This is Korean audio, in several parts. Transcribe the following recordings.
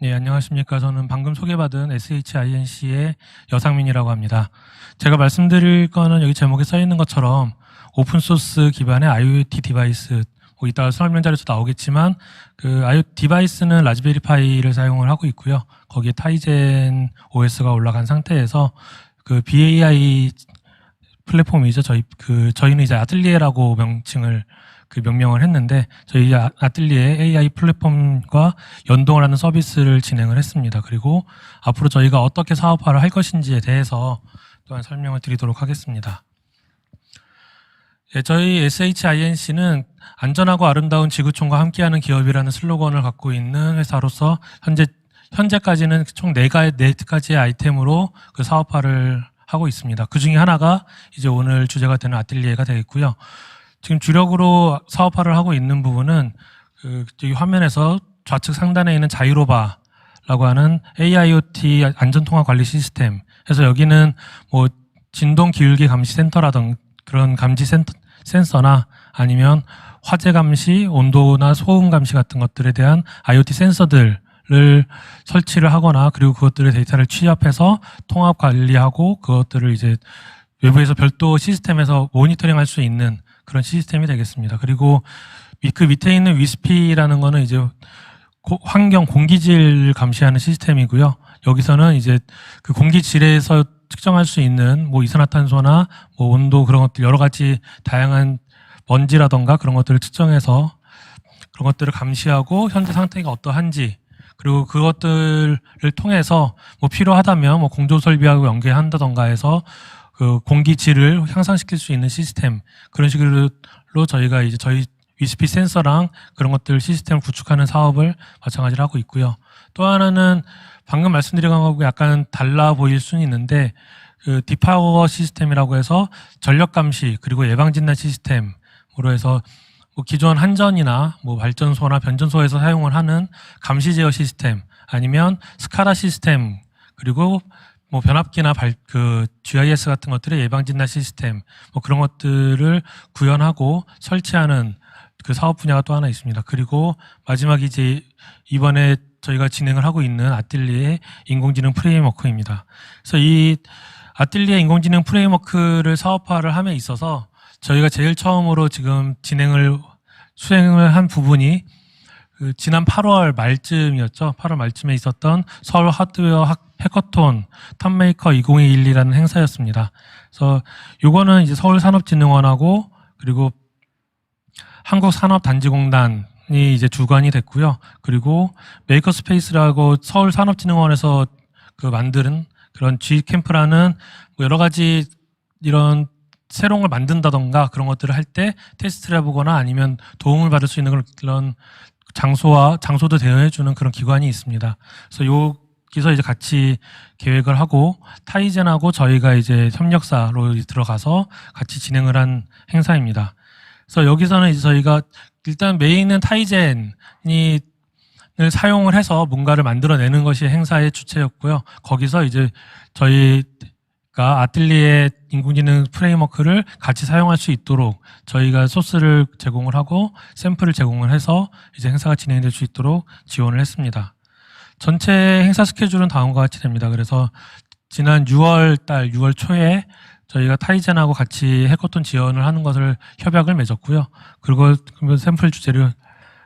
네, 안녕하십니까. 저는 방금 소개받은 SHINC의 여상민이라고 합니다. 제가 말씀드릴 거는 여기 제목에 써 있는 것처럼 오픈소스 기반의 IoT 디바이스, 이따가 설명 자료에서 나오겠지만 그 IoT 디바이스는 라즈베리 파이를 사용을 하고 있고요. 거기에 타이젠 OS가 올라간 상태에서 그 BAI 플랫폼이죠. 저희는 이제 아틀리에라고 명명을 했는데, 저희 아틀리에 AI 플랫폼과 연동을 하는 서비스를 진행을 했습니다. 그리고 앞으로 저희가 어떻게 사업화를 할 것인지에 대해서 또한 설명을 드리도록 하겠습니다. 예, 저희 SHINC는 안전하고 아름다운 지구촌과 함께하는 기업이라는 슬로건을 갖고 있는 회사로서 현재까지는 총 4가지의 아이템으로 그 사업화를 하고 있습니다. 그 중에 하나가 이제 오늘 주제가 되는 아틀리에가 되겠고요. 지금 주력으로 사업화를 하고 있는 부분은 이 화면에서 좌측 상단에 있는 자이로바라고 하는 AIoT 안전통화 관리 시스템. 그래서 여기는 뭐 진동 기울기 감시 센터라든 그런 감지 센서나 아니면 화재 감시, 온도나 소음 감시 같은 것들에 대한 IoT 센서들을 설치를 하거나, 그리고 그것들의 데이터를 취합해서 통합 관리하고 그것들을 이제 외부에서 별도 시스템에서 모니터링 할 수 있는 그런 시스템이 되겠습니다. 그리고 그 밑에 있는 위스피라는 거는 이제 환경 공기질 감시하는 시스템이고요. 여기서는 이제 그 공기질에서 측정할 수 있는 뭐 이산화탄소나 뭐 온도, 그런 것들 여러 가지 다양한 먼지라던가 그런 것들을 측정해서 그런 것들을 감시하고 현재 상태가 어떠한지, 그리고 그것들을 통해서 뭐 필요하다면 뭐 공조 설비하고 연계한다던가 해서 그 공기질을 향상시킬 수 있는 시스템, 그런 식으로 저희가 이제 저희 위스피 센서랑 그런 것들 시스템을 구축하는 사업을 마찬가지로 하고 있고요. 또 하나는 방금 말씀드린 것하고 약간 달라 보일 수는 있는데, 그 디파워 시스템이라고 해서 전력 감시 그리고 예방 진단 시스템으로 해서 뭐 기존 한전이나 뭐 발전소나 변전소에서 사용을 하는 감시 제어 시스템, 아니면 스카다 시스템, 그리고 뭐 변압기나 GIS 같은 것들의 예방 진단 시스템, 뭐 그런 것들을 구현하고 설치하는 그 사업 분야가 또 하나 있습니다. 그리고 마지막이 이제 이번에 저희가 진행을 하고 있는 아틀리에 인공지능 프레임워크입니다. 그래서 이 아틀리에 인공지능 프레임워크를 사업화를 함에 있어서 저희가 제일 처음으로 지금 수행을 한 부분이 지난 8월 말쯤이었죠. 8월 말쯤에 있었던 서울 하드웨어 해커톤 탑메이커 2021이라는 행사였습니다. 그래서 요거는 이제 서울산업진흥원하고 그리고 한국산업단지공단이 이제 주관이 됐고요. 그리고 메이커스페이스라고 서울산업진흥원에서 만든 그런 G캠프라는 뭐 여러 가지 이런 새로운 걸 만든다던가 그런 것들을 할 때 테스트를 해보거나 아니면 도움을 받을 수 있는 그런 장소도 대여해주는 그런 기관이 있습니다. 그래서 여기서 이제 같이 계획을 하고 타이젠하고 저희가 이제 협력사로 들어가서 같이 진행을 한 행사입니다. 그래서 여기서는 이제 저희가 일단 메인은 타이젠을 사용을 해서 뭔가를 만들어내는 것이 행사의 주체였고요. 거기서 이제 저희가 아틀리에 인공지능 프레임워크를 같이 사용할 수 있도록 저희가 소스를 제공을 하고 샘플을 제공을 해서 이제 행사가 진행될 수 있도록 지원을 했습니다. 전체 행사 스케줄은 다음과 같이 됩니다. 그래서 지난 6월 초에 저희가 타이젠하고 같이 해커톤 지원을 하는 것을 협약을 맺었고요. 그리고 샘플 주제를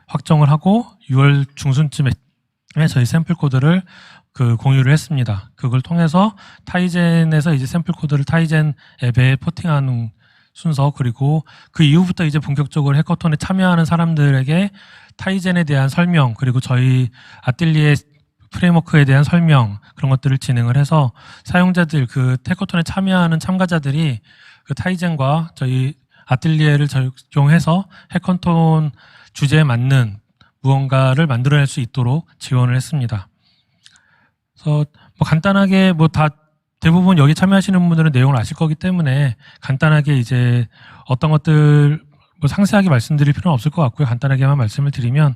확정을 하고 6월 중순쯤에 저희 샘플 코드를 공유를 했습니다. 그걸 통해서 타이젠에서 이제 샘플 코드를 타이젠 앱에 포팅하는 순서, 그리고 그 이후부터 이제 본격적으로 해커톤에 참여하는 사람들에게 타이젠에 대한 설명, 그리고 저희 아틀리에 프레임워크에 대한 설명, 그런 것들을 진행을 해서 사용자들, 해커톤에 참여하는 참가자들이 타이젠과 저희 아틀리에를 적용해서 해커톤 주제에 맞는 무언가를 만들어낼 수 있도록 지원을 했습니다. 그래서 뭐 간단하게 대부분 여기 참여하시는 분들은 내용을 아실 거기 때문에 간단하게 이제 어떤 것들 상세하게 말씀드릴 필요는 없을 것 같고요. 간단하게만 말씀을 드리면,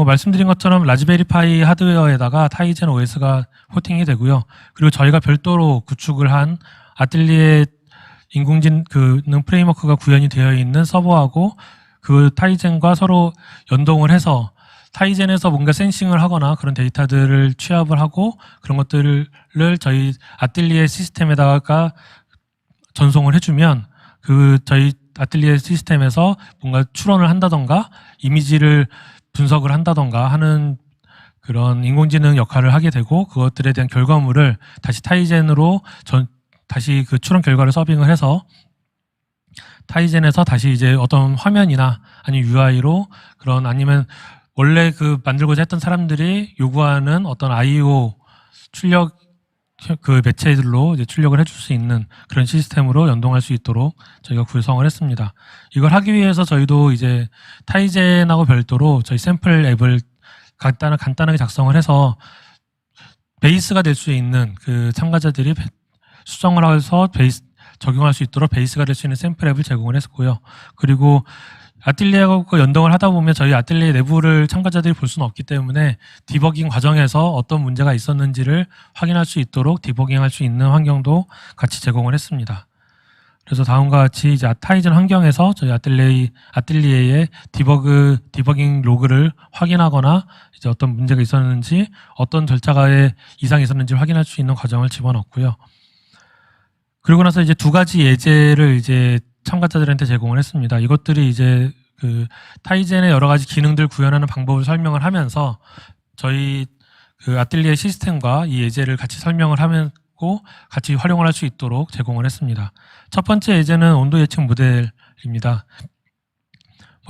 말씀드린 것처럼 라즈베리 파이 하드웨어에다가 타이젠 OS가 포팅이 되고요. 그리고 저희가 별도로 구축을 한 아틀리에 인공지능 프레임워크가 구현이 되어 있는 서버하고 그 타이젠과 서로 연동을 해서 타이젠에서 뭔가 센싱을 하거나 그런 데이터들을 취합을 하고 그런 것들을 저희 아틀리에 시스템에다가 전송을 해주면 저희 아틀리에 시스템에서 뭔가 추론을 한다던가 이미지를 분석을 한다던가 하는 그런 인공지능 역할을 하게 되고 그것들에 대한 결과물을 다시 타이젠으로 다시 그 추론 결과를 서빙을 해서 타이젠에서 다시 이제 어떤 화면이나 아니면 UI로 그런 아니면 원래 만들고자 했던 사람들이 요구하는 어떤 I/O 출력 매체들로 이제 출력을 해줄 수 있는 그런 시스템으로 연동할 수 있도록 저희가 구성을 했습니다. 이걸 하기 위해서 저희도 이제 타이젠하고 별도로 저희 샘플 앱을 간단하게 작성을 해서 베이스가 될 수 있는 참가자들이 수정을 해서 적용할 수 있도록 베이스가 될 수 있는 샘플 앱을 제공을 했고요. 그리고 아틀리에하고 연동을 하다 보면 저희 아틀리에 내부를 참가자들이 볼 수는 없기 때문에 디버깅 과정에서 어떤 문제가 있었는지를 확인할 수 있도록 디버깅할 수 있는 환경도 같이 제공을 했습니다. 그래서 다음과 같이 이제 타이젠 환경에서 저희 아틀리에의 디버깅 로그를 확인하거나 이제 어떤 문제가 있었는지 어떤 절차가에 이상이 있었는지 확인할 수 있는 과정을 집어넣었고요. 그리고 나서 이제 두 가지 예제를 이제 참가자들한테 제공을 했습니다. 이것들이 이제 타이젠의 여러 가지 기능들 구현하는 방법을 설명을 하면서 저희 아틀리에 시스템과 이 예제를 같이 설명을 하고 같이 활용을 할 수 있도록 제공을 했습니다. 첫 번째 예제는 온도 예측 모델입니다.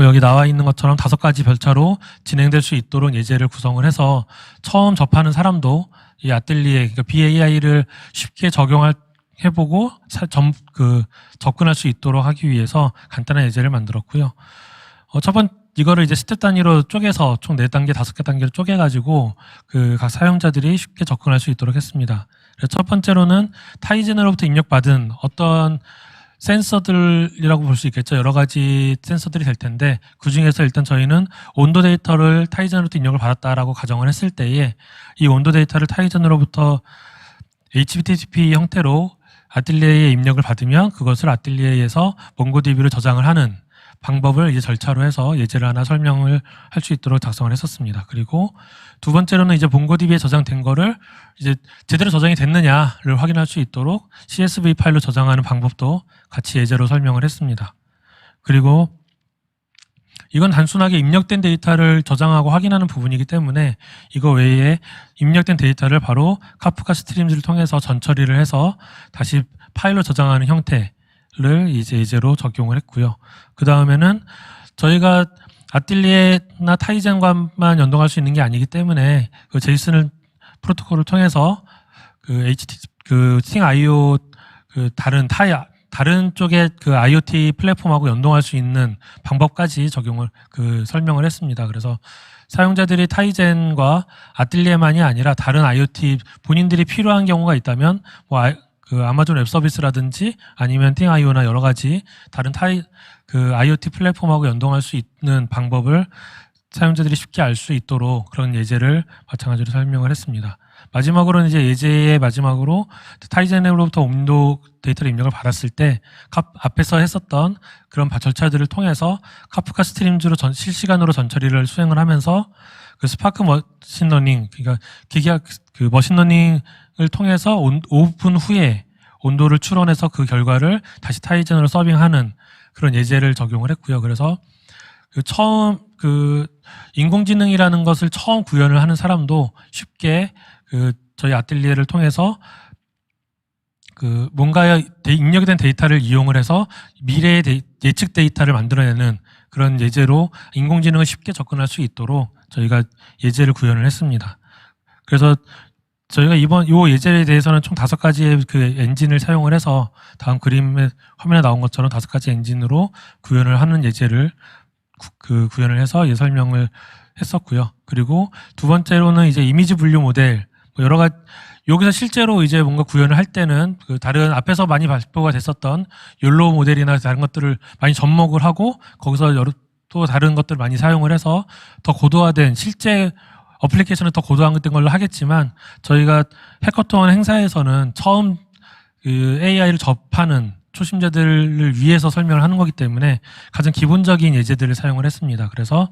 여기 나와 있는 것처럼 5가지 별차로 진행될 수 있도록 예제를 구성을 해서 처음 접하는 사람도 이 아틀리에 BAI를 쉽게 해보고 접근할 수 있도록 하기 위해서 간단한 예제를 만들었고요. 이거를 이제 스텝 단위로 쪼개서 총 4단계, 5개 단계로 쪼개가지고 각 사용자들이 쉽게 접근할 수 있도록 했습니다. 그래서 첫 번째로는 타이젠으로부터 입력받은 어떤 센서들이라고 볼 수 있겠죠. 여러 가지 센서들이 될 텐데 그 중에서 일단 저희는 온도 데이터를 타이젠으로부터 입력을 받았다라고 가정을 했을 때에 이 온도 데이터를 타이젠으로부터 HTTP 형태로 아틀리에에 입력을 받으면 그것을 아틀리에에서 몽고DB로 저장을 하는 방법을 이제 절차로 해서 예제를 하나 설명을 할 수 있도록 작성을 했었습니다. 그리고 두 번째로는 이제 몽고DB에 저장된 거를 이제 제대로 저장이 됐느냐를 확인할 수 있도록 CSV 파일로 저장하는 방법도 같이 예제로 설명을 했습니다. 그리고 이건 단순하게 입력된 데이터를 저장하고 확인하는 부분이기 때문에 이거 외에 입력된 데이터를 바로 카프카 스트림즈를 통해서 전처리를 해서 다시 파일로 저장하는 형태를 이제 예제로 적용을 했고요. 그 다음에는 저희가 아틀리에나 타이젠과만 연동할 수 있는 게 아니기 때문에 제이슨 프로토콜을 통해서 스팅IO 다른 쪽의 IoT 플랫폼하고 연동할 수 있는 방법까지 설명을 했습니다. 그래서 사용자들이 타이젠과 아틀리에만이 아니라 다른 IoT 본인들이 필요한 경우가 있다면 아마존 웹 서비스라든지 아니면 스팅IO나 여러 가지 다른 IoT 플랫폼하고 연동할 수 있는 방법을 사용자들이 쉽게 알 수 있도록 그런 예제를 마찬가지로 설명을 했습니다. 마지막으로는 이제 예제의 마지막으로 타이젠으로부터 온도 데이터를 입력을 받았을 때 앞에서 했었던 그런 절차들을 통해서 카프카 스트림즈로 실시간으로 전처리를 수행을 하면서 스파크 머신러닝, 그러니까 기계학 머신러닝을 통해서 5분 후에 온도를 추론해서 그 결과를 다시 타이젠으로 서빙하는 그런 예제를 적용을 했고요. 그래서 처음 인공지능이라는 것을 처음 구현을 하는 사람도 쉽게 저희 아틀리에를 통해서 뭔가 입력이 된 데이터를 이용을 해서 미래의 예측 데이터를 만들어내는 그런 예제로 인공지능을 쉽게 접근할 수 있도록 저희가 예제를 구현을 했습니다. 그래서 저희가 이 예제에 대해서는 총 5가지의 엔진을 사용을 해서 다음 화면에 나온 것처럼 5가지 엔진으로 구현을 하는 예제를 구현을 해서 설명을 했었고요. 그리고 두 번째로는 이제 이미지 분류 모델, 여러 가지, 여기서 실제로 이제 뭔가 구현을 할 때는 다른 앞에서 많이 발표가 됐었던 욜로 모델이나 다른 것들을 많이 접목을 하고 거기서 또 다른 것들을 많이 사용을 해서 더 고도화된 실제 어플리케이션을 더 고도화된 걸로 하겠지만 저희가 해커톤 행사에서는 처음 AI를 접하는 초심자들을 위해서 설명을 하는 거기 때문에 가장 기본적인 예제들을 사용을 했습니다. 그래서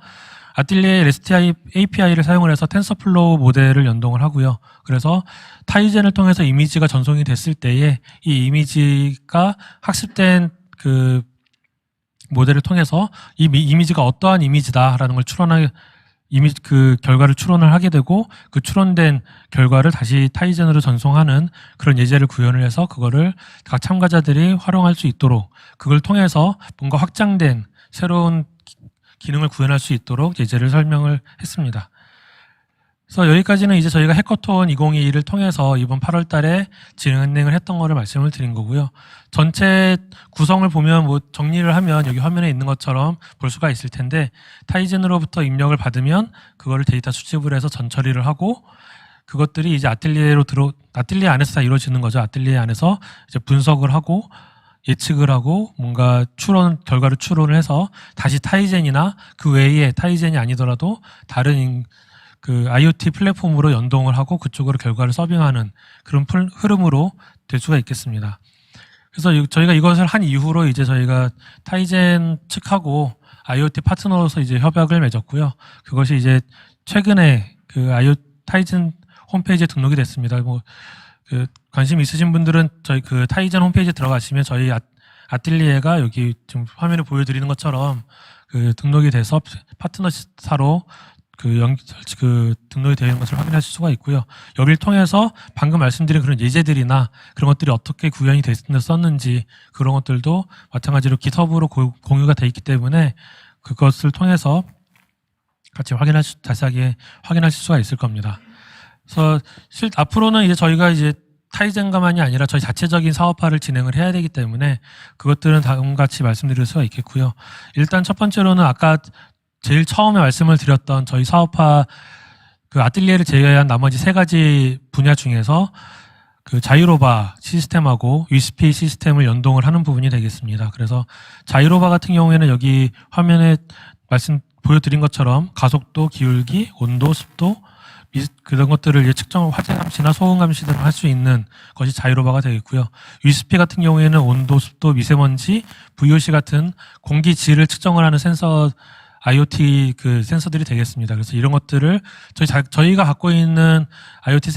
아틀리에 REST API를 사용을 해서 텐서플로우 모델을 연동을 하고요. 그래서 타이젠을 통해서 이미지가 전송이 됐을 때에 이 이미지가 학습된 그 모델을 통해서 이 이미지가 어떠한 이미지다라는 걸 그 결과를 추론을 하게 되고 그 추론된 결과를 다시 타이젠으로 전송하는 그런 예제를 구현을 해서 그거를 각 참가자들이 활용할 수 있도록 그걸 통해서 뭔가 확장된 새로운 기능을 구현할 수 있도록 예제를 설명을 했습니다. 그래서 여기까지는 이제 저희가 해커톤 2022를 통해서 이번 8월 달에 진행을 했던 거를 말씀을 드린 거고요. 전체 구성을 보면 뭐 정리를 하면 여기 화면에 있는 것처럼 볼 수가 있을 텐데 타이젠으로부터 입력을 받으면 그거를 데이터 수집을 해서 전처리를 하고 그것들이 이제 아틀리에 안에서 다 이루어지는 거죠. 아틀리에 안에서 이제 분석을 하고 예측을 하고 뭔가 결과를 추론을 해서 다시 타이젠이나 그 외에 타이젠이 아니더라도 다른 그 IoT 플랫폼으로 연동을 하고 그쪽으로 결과를 서빙하는 그런 흐름으로 될 수가 있겠습니다. 그래서 저희가 이것을 한 이후로 이제 저희가 타이젠 측하고 IoT 파트너로서 이제 협약을 맺었고요. 그것이 이제 최근에 그 타이젠 홈페이지에 등록이 됐습니다. 그 관심 있으신 분들은 저희 그 타이젠 홈페이지에 들어가시면 저희 아틀리에가 여기 지금 화면에 보여드리는 것처럼 그 등록이 돼서 파트너사로 그 등록이 되어 있는 것을 확인하실 수가 있고요. 여기를 통해서 방금 말씀드린 그런 예제들이나 그런 것들이 어떻게 구현이 됐는지 그런 것들도 마찬가지로 GitHub으로 공유가 되어 있기 때문에 그것을 통해서 같이 자세하게 확인하실 수가 있을 겁니다. 그래서 앞으로는 이제 저희가 이제 타이젠과만이 아니라 저희 자체적인 사업화를 진행을 해야 되기 때문에 그것들은 다음과 같이 말씀드릴 수가 있겠고요. 일단 첫 번째로는 아까 제일 처음에 말씀을 드렸던 저희 사업화 그 아틀리에를 제외한 나머지 3가지 분야 중에서 그 자이로바 시스템하고 위스피 시스템을 연동을 하는 부분이 되겠습니다. 그래서 자이로바 같은 경우에는 여기 화면에 보여드린 것처럼 가속도, 기울기, 온도, 습도 그런 것들을 이제 화재 감시나 소음 감시 등을 할 수 있는 것이 자이로바가 되겠고요. 위스피 같은 경우에는 온도, 습도, 미세먼지, VOC 같은 공기 질을 측정을 하는 센서 IoT 그 센서들이 되겠습니다. 그래서 이런 것들을 저희가 갖고 있는 IoT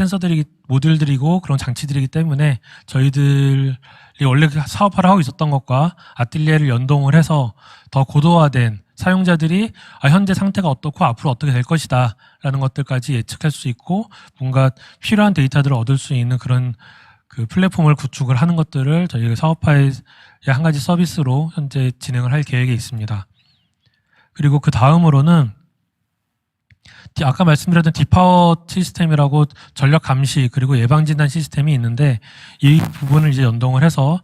모듈들이고 그런 장치들이기 때문에 저희들이 원래 사업화를 하고 있었던 것과 아틀리에를 연동을 해서 더 고도화된 사용자들이 현재 상태가 어떻고 앞으로 어떻게 될 것이다 라는 것들까지 예측할 수 있고 뭔가 필요한 데이터들을 얻을 수 있는 그런 그 플랫폼을 구축을 하는 것들을 저희가 사업화의 한 가지 서비스로 현재 진행을 할 계획에 있습니다. 그리고 그 다음으로는 아까 말씀드렸던 디파워 시스템이라고 전력 감시 그리고 예방 진단 시스템이 있는데 이 부분을 이제 연동을 해서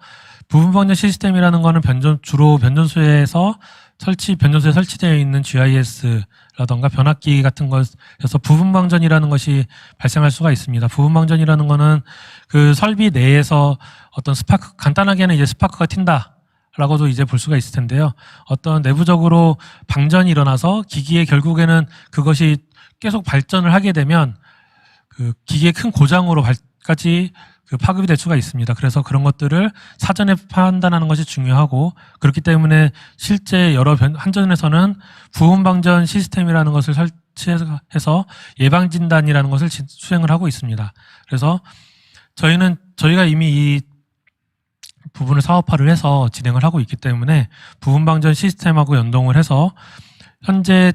부분 방전 시스템이라는 거는 주로 변전소에 설치되어 있는 GIS라던가 변압기 같은 것에서 부분 방전이라는 것이 발생할 수가 있습니다. 부분 방전이라는 거는 그 설비 내에서 어떤 간단하게는 이제 스파크가 튄다. 라고도 이제 볼 수가 있을 텐데요. 어떤 내부적으로 방전이 일어나서 기기에 결국에는 그것이 계속 발전을 하게 되면 그 기기의 큰 고장으로까지 파급이 될 수가 있습니다. 그래서 그런 것들을 사전에 판단하는 것이 중요하고 그렇기 때문에 실제 여러 한전에서는 부분 방전 시스템이라는 것을 설치해서 예방 진단이라는 것을 수행을 하고 있습니다. 그래서 저희가 이미 이 부분을 사업화를 해서 진행을 하고 있기 때문에 부분 방전 시스템하고 연동을 해서 현재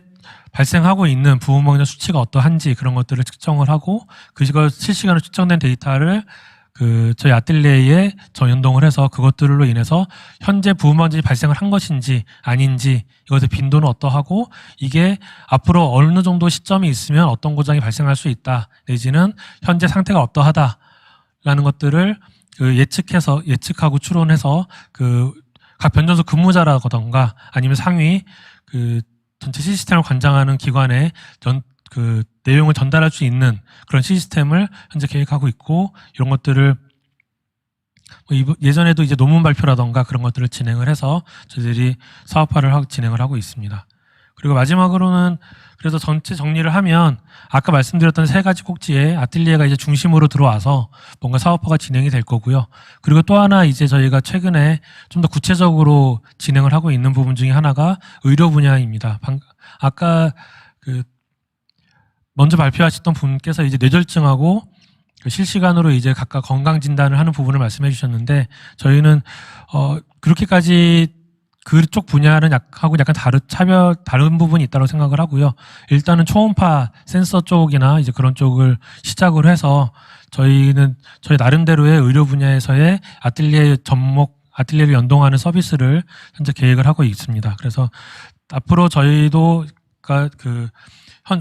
발생하고 있는 부분 방전 수치가 어떠한지 그런 것들을 측정을 하고 그걸 실시간으로 측정된 데이터를 저희 아틀리에에 연동을 해서 그것들로 인해서 현재 부분 방전이 발생을 한 것인지 아닌지 이것의 빈도는 어떠하고 이게 앞으로 어느 정도 시점이 있으면 어떤 고장이 발생할 수 있다 내지는 현재 상태가 어떠하다라는 것들을 예측하고 추론해서 각 변전소 근무자라던가 아니면 상위 전체 시스템을 관장하는 기관에 내용을 전달할 수 있는 그런 시스템을 현재 계획하고 있고 이런 것들을 예전에도 이제 논문 발표라던가 그런 것들을 진행을 해서 저희들이 사업화를 진행을 하고 있습니다. 그리고 마지막으로는 그래서 전체 정리를 하면 아까 말씀드렸던 3가지 꼭지에 아틀리에가 이제 중심으로 들어와서 뭔가 사업화가 진행이 될 거고요. 그리고 또 하나 이제 저희가 최근에 좀 더 구체적으로 진행을 하고 있는 부분 중에 하나가 의료 분야입니다. 아까 그 먼저 발표하셨던 분께서 이제 뇌졸중하고 실시간으로 이제 각각 건강 진단을 하는 부분을 말씀해 주셨는데, 저희는 그렇게까지 그쪽 분야는 하고 약간 다른 부분이 있다고 생각을 하고요. 일단은 초음파 센서 쪽이나 이제 그런 쪽을 시작으로 해서 저희는 저희 나름대로의 의료 분야에서의 아틀리에를 연동하는 서비스를 현재 계획을 하고 있습니다. 그래서 앞으로 저희도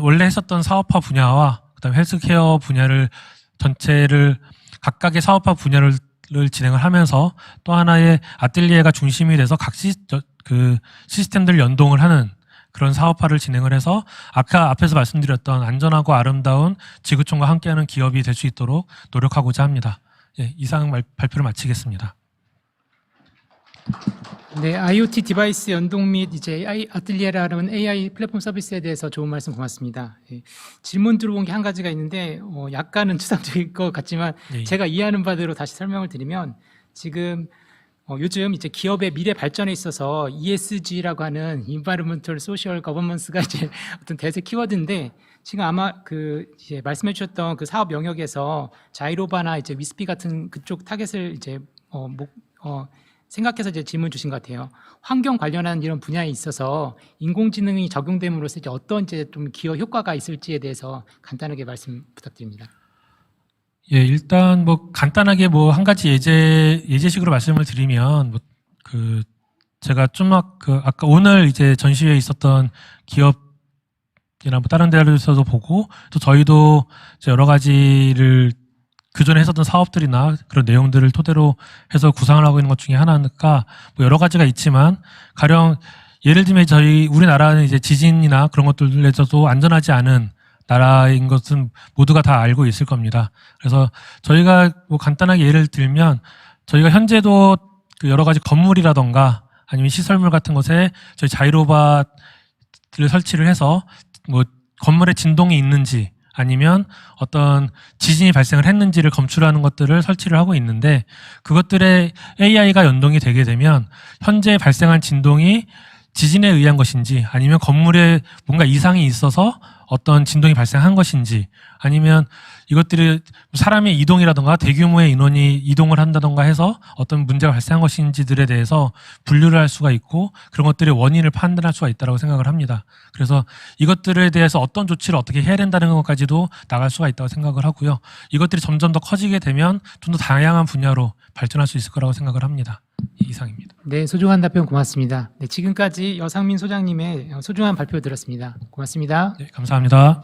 원래 했었던 사업화 분야와 그다음에 헬스케어 분야를 전체를 각각의 사업화 분야를 진행을 하면서 또 하나의 아틀리에가 중심이 돼서 각 시스템들 연동을 하는 그런 사업화를 진행을 해서 아까 앞에서 말씀드렸던 안전하고 아름다운 지구촌과 함께하는 기업이 될 수 있도록 노력하고자 합니다. 예, 이상 발표를 마치겠습니다. 네, IoT 디바이스 연동 및 이제 아틀리에라는 AI 플랫폼 서비스에 대해서 좋은 말씀 고맙습니다. 예, 질문 들어온 게 한 가지가 있는데 약간은 추상적일 것 같지만 네. 제가 이해하는 바대로 다시 설명을 드리면 지금 요즘 이제 기업의 미래 발전에 있어서 ESG라고 하는 Environmental Social Governance가 이제 어떤 대세 키워드인데 지금 아마 이제 말씀해 주셨던 그 사업 영역에서 자이로바나 이제 위스피 같은 그쪽 타겟을 이제 생각해서 이제 질문 주신 것 같아요. 환경 관련한 이런 분야에 있어서 인공지능이 적용됨으로써 이제 어떤 이제 좀 기여 효과가 있을지에 대해서 간단하게 말씀 부탁드립니다. 예, 일단 간단하게 한 가지 예제식으로 말씀을 드리면 제가 좀 아까 오늘 이제 전시회에 있었던 기업이나 다른 데서도 보고 또 저희도 여러 가지를 그전에 했었던 사업들이나 그런 내용들을 토대로 해서 구상을 하고 있는 것 중에 하나가 여러 가지가 있지만 가령 예를 들면 우리나라는 이제 지진이나 그런 것들에서도 안전하지 않은 나라인 것은 모두가 다 알고 있을 겁니다. 그래서 저희가 간단하게 예를 들면 저희가 현재도 여러 가지 건물이라던가 아니면 시설물 같은 것에 저희 자이로바를 설치를 해서 건물에 진동이 있는지 아니면 어떤 지진이 발생을 했는지를 검출하는 것들을 설치를 하고 있는데 그것들에 AI가 연동이 되게 되면 현재 발생한 진동이 지진에 의한 것인지 아니면 건물에 뭔가 이상이 있어서 어떤 진동이 발생한 것인지 아니면 이것들이 사람의 이동이라던가 대규모의 인원이 이동을 한다던가 해서 어떤 문제가 발생한 것인지들에 대해서 분류를 할 수가 있고 그런 것들의 원인을 판단할 수가 있다고 생각을 합니다. 그래서 이것들에 대해서 어떤 조치를 어떻게 해야 된다는 것까지도 나갈 수가 있다고 생각을 하고요. 이것들이 점점 더 커지게 되면 좀 더 다양한 분야로 발전할 수 있을 거라고 생각을 합니다. 이상입니다. 네, 소중한 답변 고맙습니다. 네, 지금까지 여상민 소장님의 소중한 발표 들었습니다. 고맙습니다. 네, 감사합니다.